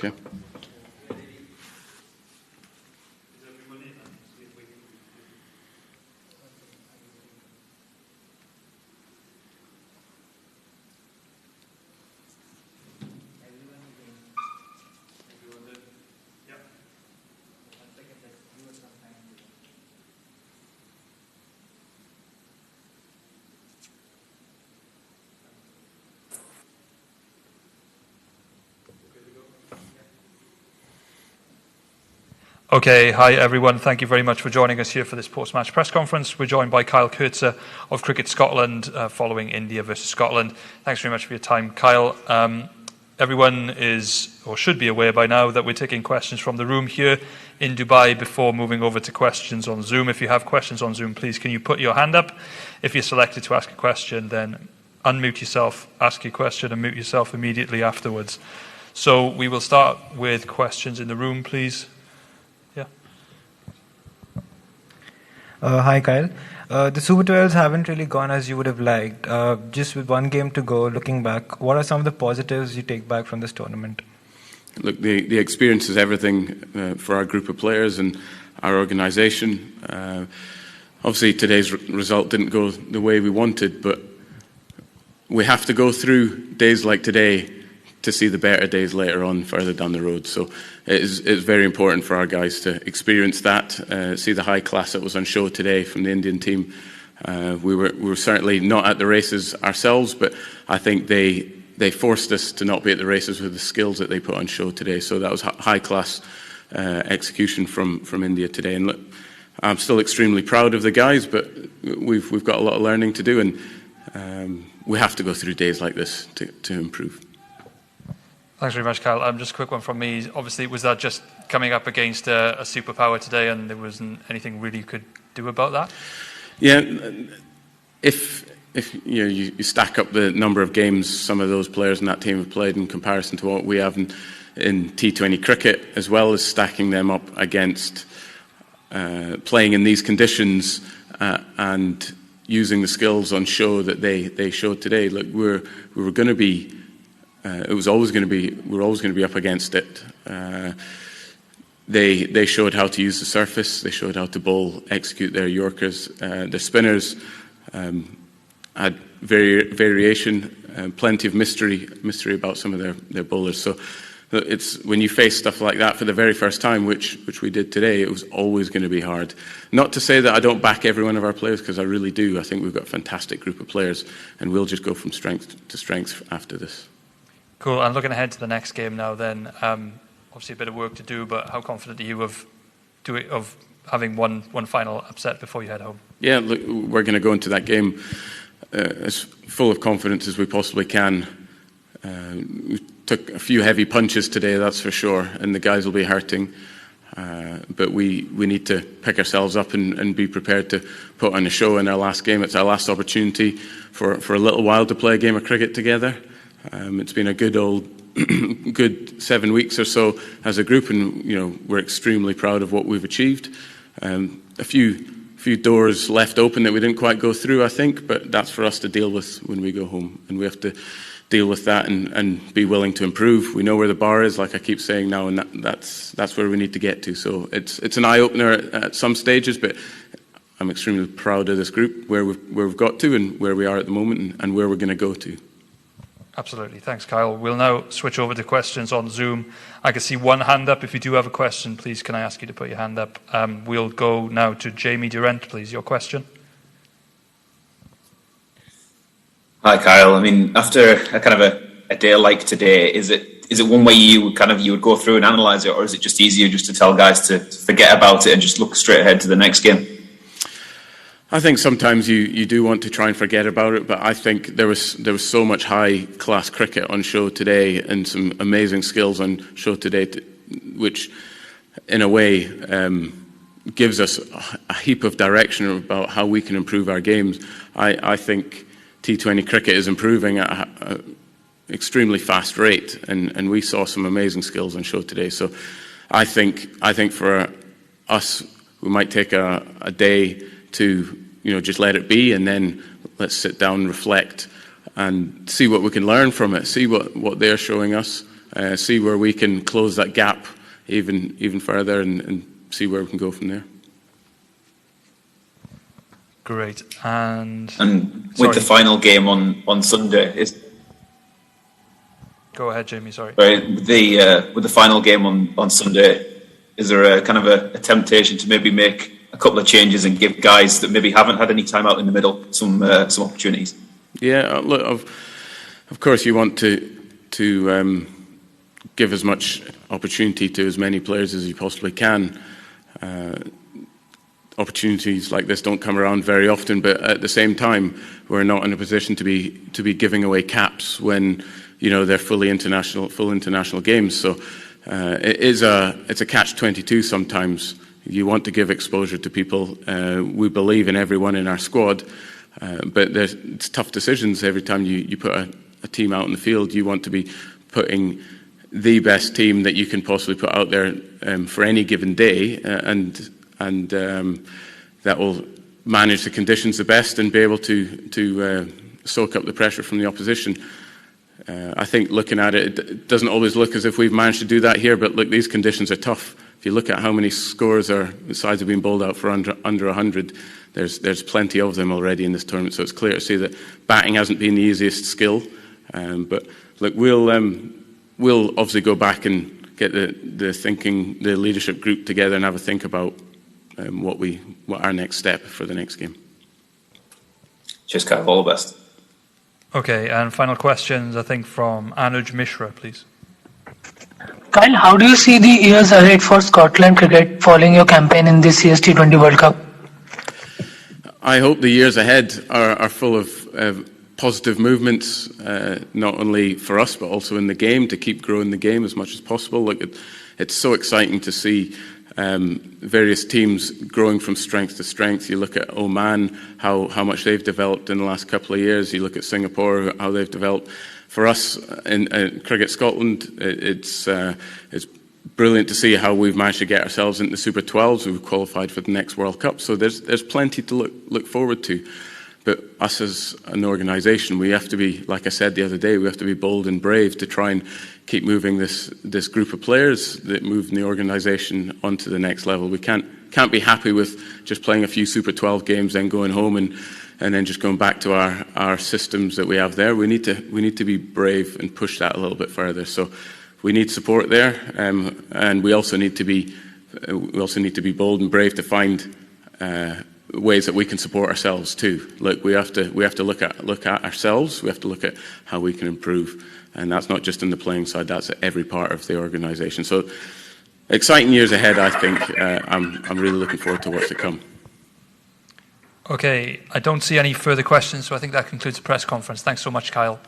Okay. Okay, hi everyone. Thank you very much for joining us here for this post-match press conference. We're joined by Kyle Coetzer of Cricket Scotland following India versus Scotland. Thanks very much for your time, Kyle. Everyone is, or should be aware by now, that we're taking questions from the room here in Dubai before moving over to questions on Zoom. If you have questions on Zoom, please can you put your hand up? If you're selected to ask a question, then unmute yourself, ask your question, and mute yourself immediately afterwards. So we will start with questions in the room, please. Hi, Kyle. The Super 12s haven't really gone as you would have liked. Just with one game to go, looking back, what are some of the positives you take back from this tournament? Look, the experience is everything for our group of players and our organisation. Obviously, today's result didn't go the way we wanted, but we have to go through days like today to see the better days later on further down the road. So it's very important for our guys to experience that, see the high class that was on show today from the Indian team. We were certainly not at the races ourselves, but I think they forced us to not be at the races with the skills that they put on show today. So that was high class execution from India today. And look, I'm still extremely proud of the guys, but we've got a lot of learning to do, and we have to go through days like this to improve. Thanks very much, Kyle. Just a quick one from me. Obviously, was that just coming up against a superpower today and there wasn't anything really you could do about that? Yeah, if you stack up the number of games some of those players in that team have played in comparison to what we have in T20 cricket, as well as stacking them up against playing in these conditions and using the skills on show that they showed today, look, we were going to be... it was always going to be. We're always going to be up against it. They showed how to use the surface. They showed how to bowl, execute their Yorkers. The spinners had variation, plenty of mystery about some of their bowlers. So it's when you face stuff like that for the very first time, which we did today, it was always going to be hard. Not to say that I don't back every one of our players, because I really do. I think we've got a fantastic group of players, and we'll just go from strength to strength after this. Cool. And looking ahead to the next game now then, obviously a bit of work to do, but how confident are you of having one final upset before you head home? Yeah, look, we're going to go into that game as full of confidence as we possibly can. We took a few heavy punches today, that's for sure, and the guys will be hurting. But we need to pick ourselves up and be prepared to put on a show in our last game. It's our last opportunity for a little while to play a game of cricket together. It's been a good 7 weeks or so as a group, and we're extremely proud of what we've achieved. A few doors left open that we didn't quite go through, I think, but that's for us to deal with when we go home, and we have to deal with that and be willing to improve. We know where the bar is, like I keep saying now, and that's where we need to get to. So it's an eye opener at some stages, but I'm extremely proud of this group, where we've got to and where we are at the moment, and where we're going to go to. Absolutely. Thanks, Kyle. We'll now switch over to questions on Zoom. I can see one hand up. If you do have a question, please can I ask you to put your hand up? We'll go now to Jamie Durant, please. Your question. Hi, Kyle. I mean, after a kind of a day like today, is it one way you would go through and analyse it, or is it just easier just to tell guys to forget about it and just look straight ahead to the next game? I think sometimes you do want to try and forget about it, but I think there was so much high class cricket on show today and some amazing skills on show today, which in a way gives us a heap of direction about how we can improve our games. I think T20 cricket is improving at an extremely fast rate, and we saw some amazing skills on show today. So I think for us, we might take a day to just let it be, and then let's sit down and reflect and see what we can learn from it, see what they're showing us, see where we can close that gap even further, and see where we can go from there. Great. And with the final game on Sunday, go ahead, Jamie. Sorry. With the final game on Sunday, is there a kind of a temptation to maybe make a couple of changes and give guys that maybe haven't had any time out in the middle some opportunities? Yeah, look, of course you want to give as much opportunity to as many players as you possibly can. Opportunities like this don't come around very often, but at the same time, we're not in a position to be giving away caps when they're full international games. So it's a catch-22 sometimes. You want to give exposure to people. We believe in everyone in our squad, but it's tough decisions every time you put a team out in the field. You want to be putting the best team that you can possibly put out there for any given day, and that will manage the conditions the best and be able to soak up the pressure from the opposition. I think looking at it, it doesn't always look as if we've managed to do that here, but look, these conditions are tough. If you look at how many scores the sides have been bowled out for under 100, there's plenty of them already in this tournament, so it's clear to see that batting hasn't been the easiest skill. But look, we'll obviously go back and get the leadership group together and have a think about what our next step for the next game. Cheers, Kyle. All the best. Okay, and final questions, I think, from Anuj Mishra, please. Kyle, how do you see the years ahead for Scotland cricket following your campaign in this year's T20 World Cup? I hope the years ahead are full of positive movements, not only for us, but also in the game, to keep growing the game as much as possible. Look, it's so exciting to see various teams growing from strength to strength. You look at Oman, how much they've developed in the last couple of years. You look at Singapore, how they've developed. For us in Cricket Scotland, it's brilliant to see how we've managed to get ourselves into the Super 12s. We've qualified for the next World Cup, so there's plenty to look forward to. But us as an organisation, we have to be, like I said the other day, we have to be bold and brave to try and keep moving this group of players that move the organisation onto the next level. We can't be happy with just playing a few Super 12 games, then going home and then just going back to our systems that we have there. We need to be brave and push that a little bit further. So we need support there, and we also need to be bold and brave to find ways that we can support ourselves too. Look, we have to look at ourselves. We have to look at how we can improve, and that's not just in the playing side. That's at every part of the organisation. So exciting years ahead. I think I'm really looking forward to what's to come. Okay, I don't see any further questions, so I think that concludes the press conference. Thanks so much, Kyle.